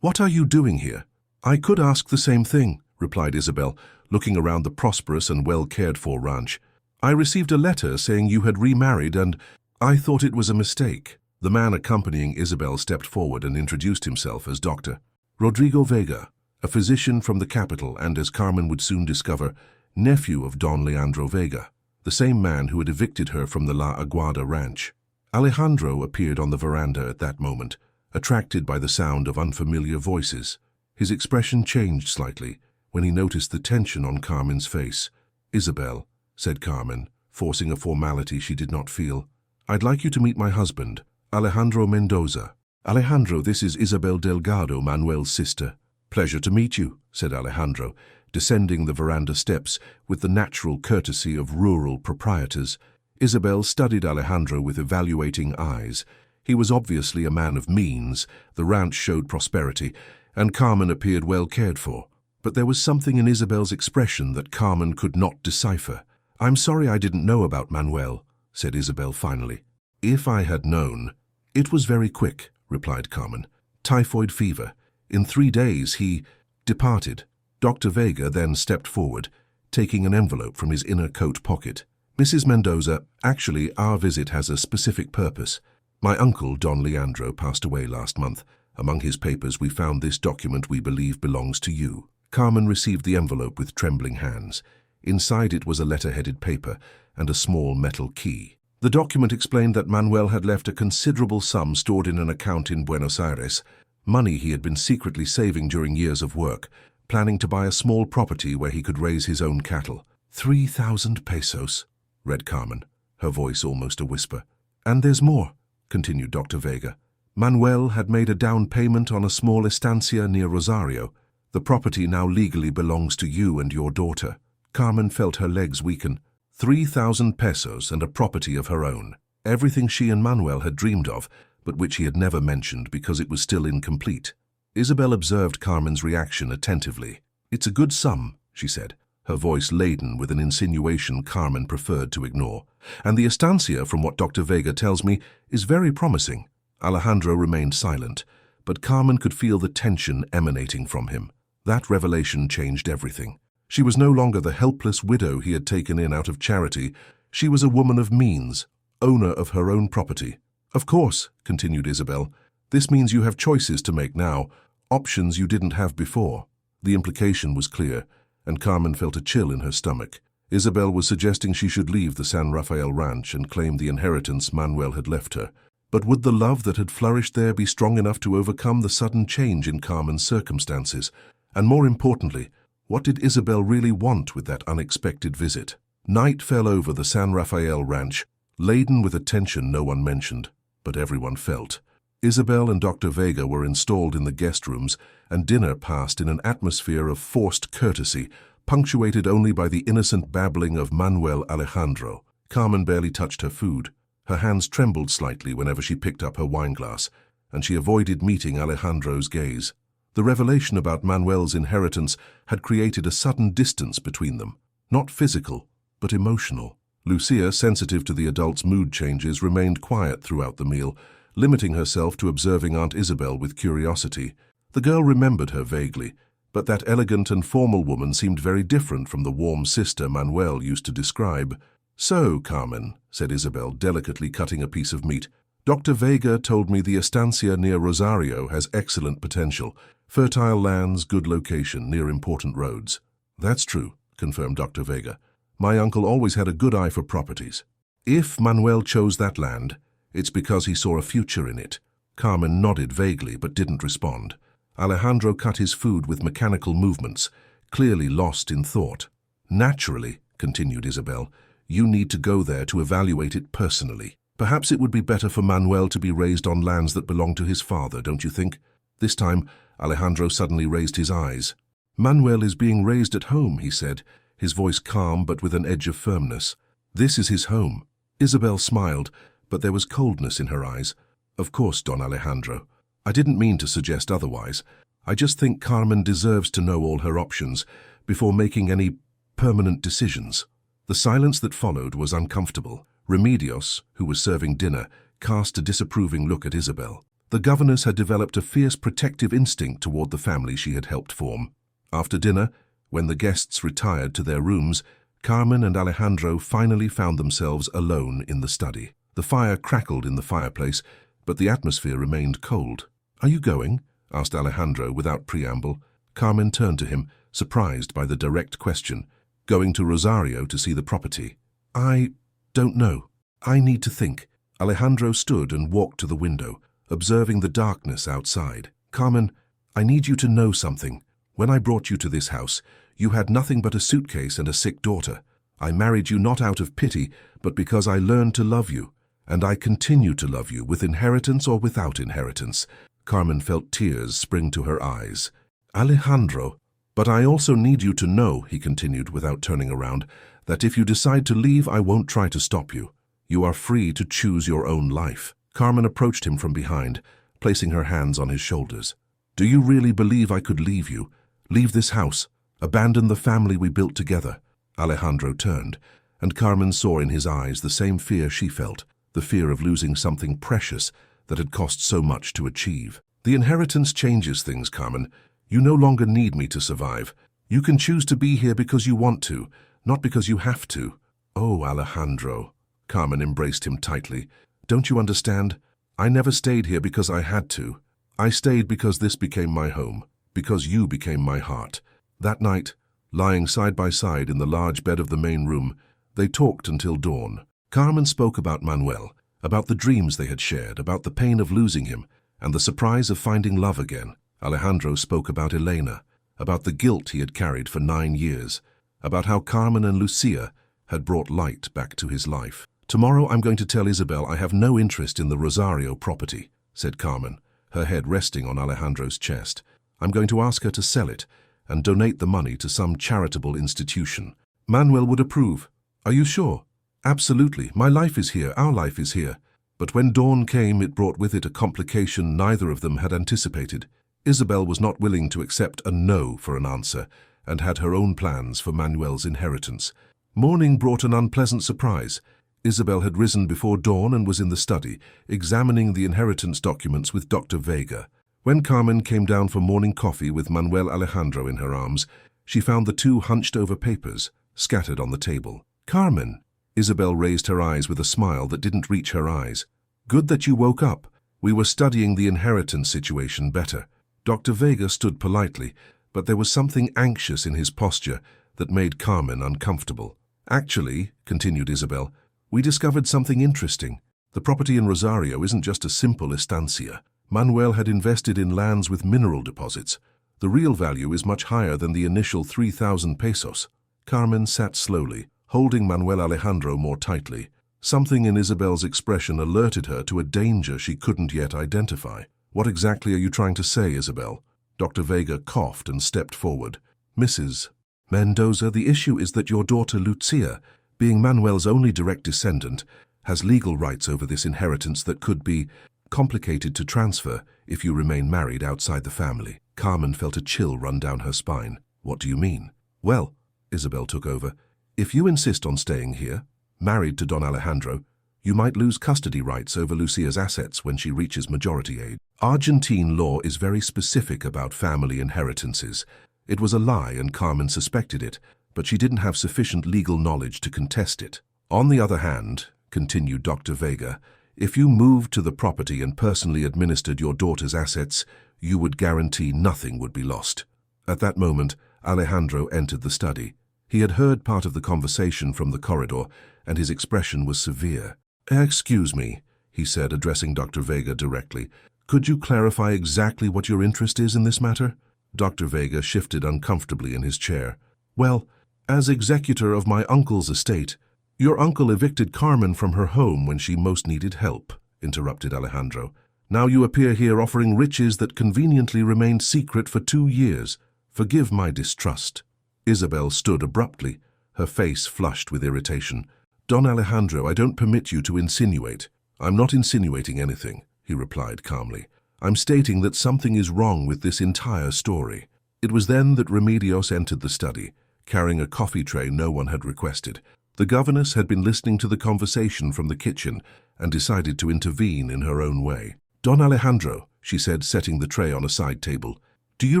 what are you doing here?" "I could ask the same thing," replied Isabel, looking around the prosperous and well-cared-for ranch. "I received a letter saying you had remarried and I thought it was a mistake." The man accompanying Isabel stepped forward and introduced himself as Dr. Rodrigo Vega, a physician from the capital and, as Carmen would soon discover, nephew of Don Leandro Vega, the same man who had evicted her from the La Aguada ranch. Alejandro appeared on the veranda at that moment, attracted by the sound of unfamiliar voices. His expression changed slightly when he noticed the tension on Carmen's face. "Isabel," said Carmen, forcing a formality she did not feel, "I'd like you to meet my husband, Alejandro Mendoza." "Alejandro, this is Isabel Delgado, Manuel's sister." "Pleasure to meet you," said Alejandro, descending the veranda steps with the natural courtesy of rural proprietors. Isabel studied Alejandro with evaluating eyes. He was obviously a man of means, the ranch showed prosperity, and Carmen appeared well cared for. But there was something in Isabel's expression that Carmen could not decipher. "I'm sorry I didn't know about Manuel," said Isabel finally. "If I had known—" "It was very quick," replied Carmen. "Typhoid fever. In 3 days he departed." Dr. Vega then stepped forward, taking an envelope from his inner coat pocket. "Mrs. Mendoza, actually our visit has a specific purpose. My uncle, Don Leandro, passed away last month. Among his papers we found this document we believe belongs to you." Carmen received the envelope with trembling hands. Inside it was a letter-headed paper and a small metal key. The document explained that Manuel had left a considerable sum stored in an account in Buenos Aires, money he had been secretly saving during years of work, planning to buy a small property where he could raise his own cattle. 3,000 pesos, read Carmen, her voice almost a whisper. "And there's more," continued Dr. Vega. "Manuel had made a down payment on a small estancia near Rosario. The property now legally belongs to you and your daughter." Carmen felt her legs weaken. 3,000 pesos and a property of her own. Everything she and Manuel had dreamed of, but which he had never mentioned because it was still incomplete. Isabel observed Carmen's reaction attentively. "It's a good sum," she said, her voice laden with an insinuation Carmen preferred to ignore. "And the estancia, from what Dr. Vega tells me, is very promising." Alejandro remained silent, but Carmen could feel the tension emanating from him. That revelation changed everything. She was no longer the helpless widow he had taken in out of charity. She was a woman of means, owner of her own property. "Of course," continued Isabel, "this means you have choices to make now, options you didn't have before." The implication was clear, and Carmen felt a chill in her stomach. Isabel was suggesting she should leave the San Rafael ranch and claim the inheritance Manuel had left her. But would the love that had flourished there be strong enough to overcome the sudden change in Carmen's circumstances? And more importantly, what did Isabel really want with that unexpected visit? Night fell over the San Rafael ranch, laden with a tension no one mentioned, but everyone felt. Isabel and Dr. Vega were installed in the guest rooms, and dinner passed in an atmosphere of forced courtesy, punctuated only by the innocent babbling of Manuel Alejandro. Carmen barely touched her food. Her hands trembled slightly whenever she picked up her wineglass, and she avoided meeting Alejandro's gaze. The revelation about Manuel's inheritance had created a sudden distance between them, not physical, but emotional. Lucia, sensitive to the adult's mood changes, remained quiet throughout the meal, limiting herself to observing Aunt Isabel with curiosity. The girl remembered her vaguely, but that elegant and formal woman seemed very different from the warm sister Manuel used to describe. "So, Carmen," said Isabel, delicately cutting a piece of meat, Dr. Vega told me the estancia near Rosario has excellent potential. Fertile lands, good location, near important roads. That's true, confirmed Dr. Vega. My uncle always had a good eye for properties. If Manuel chose that land, it's because he saw a future in it. Carmen nodded vaguely but didn't respond. Alejandro cut his food with mechanical movements, clearly lost in thought. Naturally, continued Isabel, you need to go there to evaluate it personally. Perhaps it would be better for Manuel to be raised on lands that belong to his father, don't you think? This time, Alejandro suddenly raised his eyes. Manuel is being raised at home, he said, his voice calm but with an edge of firmness. This is his home. Isabel smiled, but there was coldness in her eyes. Of course, Don Alejandro. I didn't mean to suggest otherwise. I just think Carmen deserves to know all her options before making any permanent decisions. The silence that followed was uncomfortable. Remedios, who was serving dinner, cast a disapproving look at Isabel. The governess had developed a fierce protective instinct toward the family she had helped form. After dinner, when the guests retired to their rooms, Carmen and Alejandro finally found themselves alone in the study. The fire crackled in the fireplace, but the atmosphere remained cold. "Are you going?" asked Alejandro without preamble. Carmen turned to him, surprised by the direct question. "Going to Rosario to see the property." "I don't know. I need to think." Alejandro stood and walked to the window, observing the darkness outside. "Carmen, I need you to know something. When I brought you to this house, you had nothing but a suitcase and a sick daughter. I married you not out of pity, but because I learned to love you. And I continue to love you, with inheritance or without inheritance." Carmen felt tears spring to her eyes. "Alejandro, but I also need you to know," he continued without turning around, "that if you decide to leave, I won't try to stop you. You are free to choose your own life." Carmen approached him from behind, placing her hands on his shoulders. "Do you really believe I could leave you? Leave this house? Abandon the family we built together?" Alejandro turned, and Carmen saw in his eyes the same fear she felt, the fear of losing something precious that had cost so much to achieve. "The inheritance changes things, Carmen. You no longer need me to survive. You can choose to be here because you want to, not because you have to." "Oh, Alejandro." Carmen embraced him tightly. "Don't you understand? I never stayed here because I had to. I stayed because this became my home, because you became my heart." That night, lying side by side in the large bed of the main room, they talked until dawn. Carmen spoke about Manuel, about the dreams they had shared, about the pain of losing him, and the surprise of finding love again. Alejandro spoke about Elena, about the guilt he had carried for 9 years, about how Carmen and Lucia had brought light back to his life. "Tomorrow I'm going to tell Isabel I have no interest in the Rosario property," said Carmen, her head resting on Alejandro's chest. "I'm going to ask her to sell it and donate the money to some charitable institution. Manuel would approve." "Are you sure?" "Absolutely. My life is here. Our life is here." But when dawn came, it brought with it a complication neither of them had anticipated. Isabel was not willing to accept a no for an answer and had her own plans for Manuel's inheritance. Morning brought an unpleasant surprise. Isabel had risen before dawn and was in the study, examining the inheritance documents with Dr. Vega. When Carmen came down for morning coffee with Manuel Alejandro in her arms, she found the two hunched over papers, scattered on the table. "Carmen!" Isabel raised her eyes with a smile that didn't reach her eyes. "Good that you woke up. We were studying the inheritance situation better." Dr. Vega stood politely, but there was something anxious in his posture that made Carmen uncomfortable. "Actually," continued Isabel, "we discovered something interesting. The property in Rosario isn't just a simple estancia. Manuel had invested in lands with mineral deposits. The real value is much higher than the initial 3,000 pesos. Carmen sat slowly, holding Manuel Alejandro more tightly. Something in Isabel's expression alerted her to a danger she couldn't yet identify. "What exactly are you trying to say, Isabel?" Dr. Vega coughed and stepped forward. "Mrs. Mendoza, the issue is that your daughter Lucia, being Manuel's only direct descendant, has legal rights over this inheritance that could be complicated to transfer if you remain married outside the family." Carmen felt a chill run down her spine. "What do you mean?" "Well," Isabel took over, "if you insist on staying here, married to Don Alejandro, you might lose custody rights over Lucia's assets when she reaches majority age. Argentine law is very specific about family inheritances. It was a lie and Carmen suspected it, but she didn't have sufficient legal knowledge to contest it. On the other hand," continued Dr. Vega, If you moved to the property and personally administered your daughter's assets, you would guarantee nothing would be lost. At that moment, Alejandro entered the study. He had heard part of the conversation from the corridor, and his expression was severe. "Excuse me," he said, addressing Dr. Vega directly. "Could you clarify exactly what your interest is in this matter?" Dr. Vega shifted uncomfortably in his chair. "Well, as executor of my uncle's estate—" "Your uncle evicted Carmen from her home when she most needed help," interrupted Alejandro. "Now you appear here offering riches that conveniently remained secret for 2 years. Forgive my distrust." Isabel stood abruptly, her face flushed with irritation. "Don Alejandro, I don't permit you to insinuate." "I'm not insinuating anything," he replied calmly. "I'm stating that something is wrong with this entire story." It was then that Remedios entered the study, carrying a coffee tray no one had requested. The governess had been listening to the conversation from the kitchen and decided to intervene in her own way. "Don Alejandro," she said, setting the tray on a side table, "do you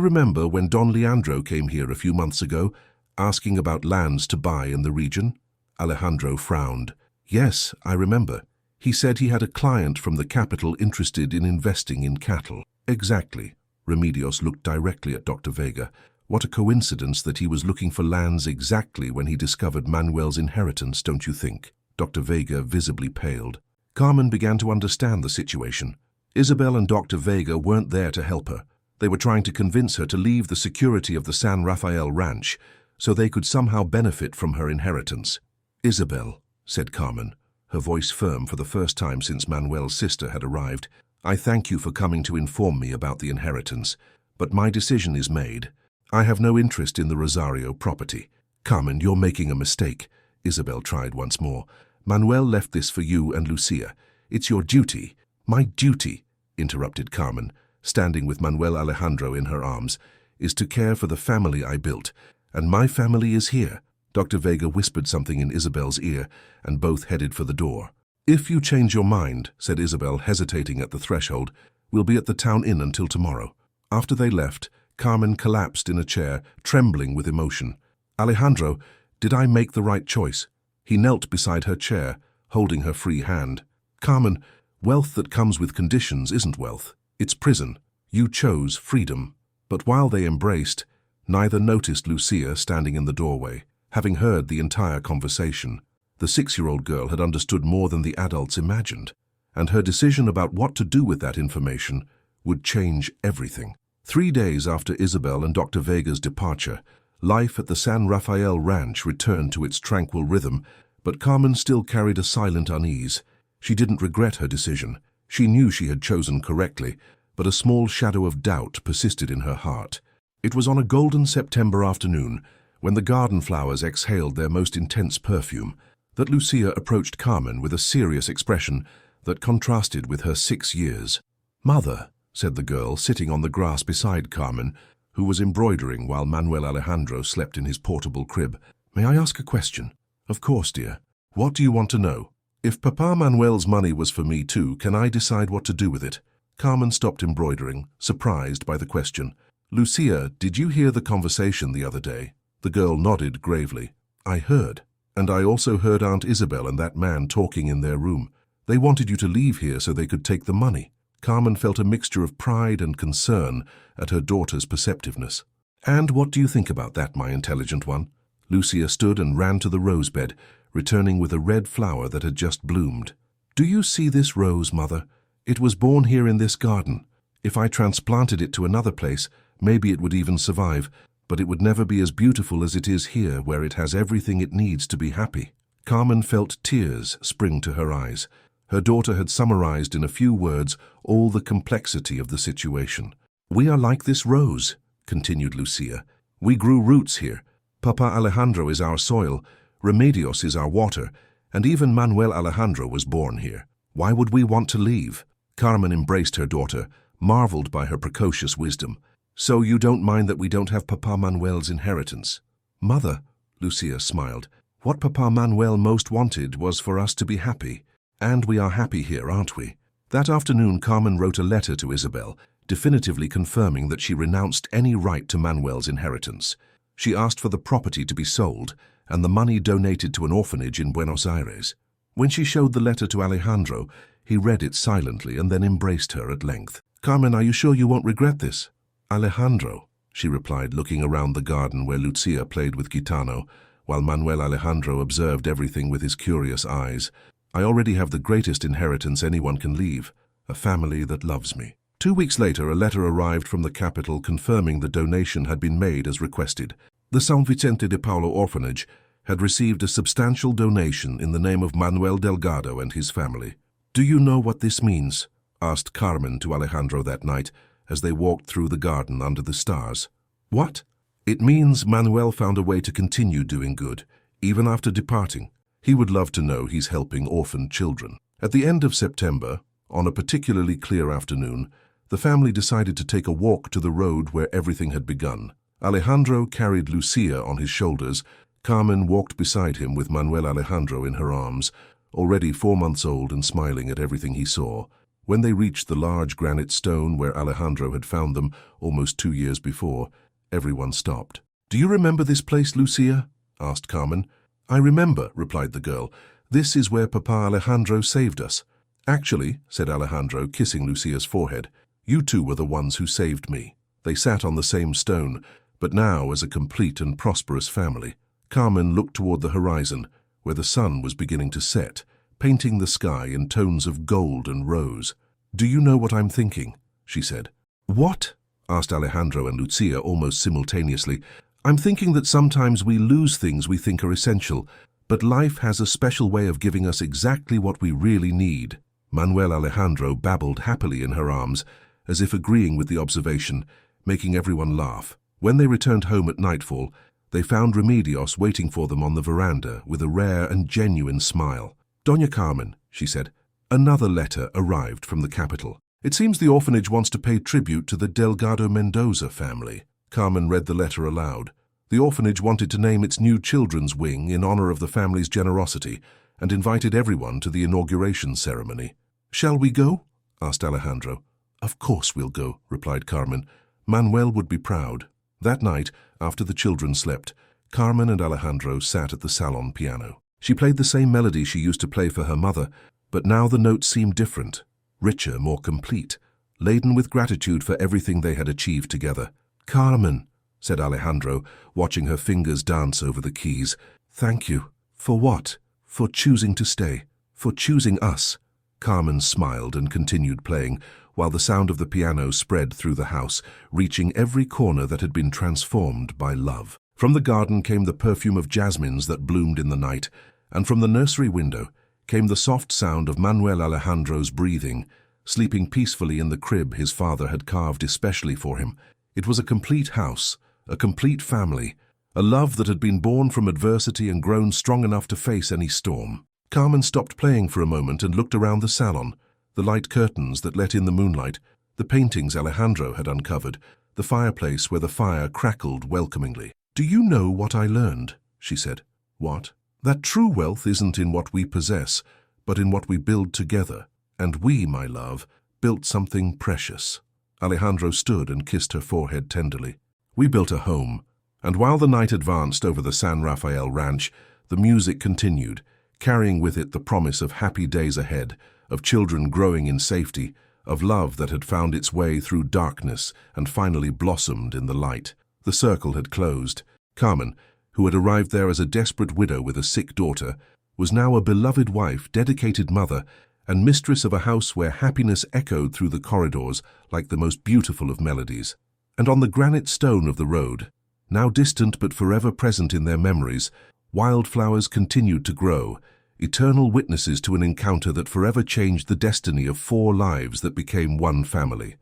remember when Don Leandro came here a few months ago, asking about lands to buy in the region?" Alejandro frowned. "Yes, I remember. He said he had a client from the capital interested in investing in cattle." "Exactly." Remedios looked directly at Dr. Vega. "What a coincidence that he was looking for lands exactly when he discovered Manuel's inheritance, don't you think?" Dr. Vega visibly paled. Carmen began to understand the situation. Isabel and Dr. Vega weren't there to help her. They were trying to convince her to leave the security of the San Rafael ranch so they could somehow benefit from her inheritance. "Isabel," said Carmen, her voice firm for the first time since Manuel's sister had arrived, "I thank you for coming to inform me about the inheritance, but my decision is made. I have no interest in the Rosario property." "Carmen, you're making a mistake," Isabel tried once more. "Manuel left this for you and Lucia. It's your duty." "My duty," interrupted Carmen, standing with Manuel Alejandro in her arms, "is to care for the family I built, and my family is here." Dr. Vega whispered something in Isabel's ear, and both headed for the door. "If you change your mind," said Isabel, hesitating at the threshold, "we'll be at the town inn until tomorrow." After they left, Carmen collapsed in a chair, trembling with emotion. "Alejandro, did I make the right choice?" He knelt beside her chair, holding her free hand. "Carmen, wealth that comes with conditions isn't wealth. It's prison. You chose freedom." But while they embraced, neither noticed Lucia standing in the doorway. Having heard the entire conversation, the 6-year-old girl had understood more than the adults imagined, and her decision about what to do with that information would change everything. 3 days after Isabel and Dr. Vega's departure, life at the San Rafael ranch returned to its tranquil rhythm, but Carmen still carried a silent unease. She didn't regret her decision. She knew she had chosen correctly, but a small shadow of doubt persisted in her heart. It was on a golden September afternoon, when the garden flowers exhaled their most intense perfume, that Lucia approached Carmen with a serious expression that contrasted with her 6 years. "Mother," said the girl, sitting on the grass beside Carmen, who was embroidering while Manuel Alejandro slept in his portable crib, "may I ask a question?" "Of course, dear. What do you want to know?" "If Papa Manuel's money was for me too, can I decide what to do with it?" Carmen stopped embroidering, surprised by the question. "Lucia, did you hear the conversation the other day?" The girl nodded gravely. "I heard. And I also heard Aunt Isabel and that man talking in their room. They wanted you to leave here so they could take the money." Carmen felt a mixture of pride and concern at her daughter's perceptiveness. "And what do you think about that, my intelligent one?" Lucia stood and ran to the rose bed, returning with a red flower that had just bloomed. "Do you see this rose, Mother? It was born here in this garden. If I transplanted it to another place, maybe it would even survive, but it would never be as beautiful as it is here, where it has everything it needs to be happy." Carmen felt tears spring to her eyes. Her daughter had summarized in a few words all the complexity of the situation. "We are like this rose," continued Lucia. "We grew roots here. Papa Alejandro is our soil, Remedios is our water, and even Manuel Alejandro was born here. Why would we want to leave?" Carmen embraced her daughter, marveled by her precocious wisdom. "So you don't mind that we don't have Papa Manuel's inheritance?" "Mother," Lucia smiled, "what Papa Manuel most wanted was for us to be happy. And we are happy here, aren't we?" That afternoon, Carmen wrote a letter to Isabel, definitively confirming that she renounced any right to Manuel's inheritance. She asked for the property to be sold and the money donated to an orphanage in Buenos Aires. When she showed the letter to Alejandro, He read it silently and then embraced her at length. "Carmen, are you sure you won't regret this?" "Alejandro," she replied, looking around the garden where Lucia played with Gitano, while Manuel Alejandro observed everything with his curious eyes. "I already have the greatest inheritance anyone can leave, a family that loves me." 2 weeks later, a letter arrived from the capital confirming the donation had been made as requested. The San Vicente de Paulo orphanage had received a substantial donation in the name of Manuel Delgado and his family. "Do you know what this means?" asked Carmen to Alejandro that night as they walked through the garden under the stars. "What?" "It means Manuel found a way to continue doing good, even after departing. He would love to know he's helping orphaned children." At the end of September, on a particularly clear afternoon, the family decided to take a walk to the road where everything had begun. Alejandro carried Lucia on his shoulders. Carmen walked beside him with Manuel Alejandro in her arms, already 4 months old and smiling at everything he saw. When they reached the large granite stone where Alejandro had found them almost 2 years before, everyone stopped. "Do you remember this place, Lucia?" asked Carmen. "I remember," replied the girl. "This is where Papa Alejandro saved us." "Actually," said Alejandro, kissing Lucia's forehead, "you two were the ones who saved me." They sat on the same stone, but now as a complete and prosperous family. Carmen looked toward the horizon, where the sun was beginning to set, painting the sky in tones of gold and rose. "Do you know what I'm thinking?" she said. "What?" asked Alejandro and Lucia almost simultaneously. "I'm thinking that sometimes we lose things we think are essential, but life has a special way of giving us exactly what we really need." Manuel Alejandro babbled happily in her arms, as if agreeing with the observation, making everyone laugh. When they returned home at nightfall, they found Remedios waiting for them on the veranda with a rare and genuine smile. "Doña Carmen," she said, "another letter arrived from the capital. It seems the orphanage wants to pay tribute to the Delgado Mendoza family." Carmen read the letter aloud. The orphanage wanted to name its new children's wing in honor of the family's generosity and invited everyone to the inauguration ceremony. "Shall we go?" asked Alejandro. "Of course we'll go," replied Carmen. "Manuel would be proud." That night, after the children slept, Carmen and Alejandro sat at the salon piano. She played the same melody she used to play for her mother, but now the notes seemed different, richer, more complete, laden with gratitude for everything they had achieved together. "Carmen," said Alejandro, watching her fingers dance over the keys. "Thank you." "For what?" "For choosing to stay. For choosing us." Carmen smiled and continued playing, while the sound of the piano spread through the house, reaching every corner that had been transformed by love. From the garden came the perfume of jasmines that bloomed in the night, and from the nursery window came the soft sound of Manuel Alejandro's breathing, sleeping peacefully in the crib his father had carved especially for him. It was a complete house, a complete family, a love that had been born from adversity and grown strong enough to face any storm. Carmen stopped playing for a moment and looked around the salon, the light curtains that let in the moonlight, the paintings Alejandro had uncovered, the fireplace where the fire crackled welcomingly. "Do you know what I learned?" she said. "What?" "That true wealth isn't in what we possess, but in what we build together. And we, my love, built something precious." Alejandro stood and kissed her forehead tenderly. "We built a home, and while the night advanced over the San Rafael ranch, the music continued, carrying with it the promise of happy days ahead, of children growing in safety, of love that had found its way through darkness and finally blossomed in the light." The circle had closed. Carmen, who had arrived there as a desperate widow with a sick daughter, was now a beloved wife, dedicated mother, and mistress of a house where happiness echoed through the corridors like the most beautiful of melodies. And on the granite stone of the road, now distant but forever present in their memories, wildflowers continued to grow, eternal witnesses to an encounter that forever changed the destiny of 4 lives that became one family.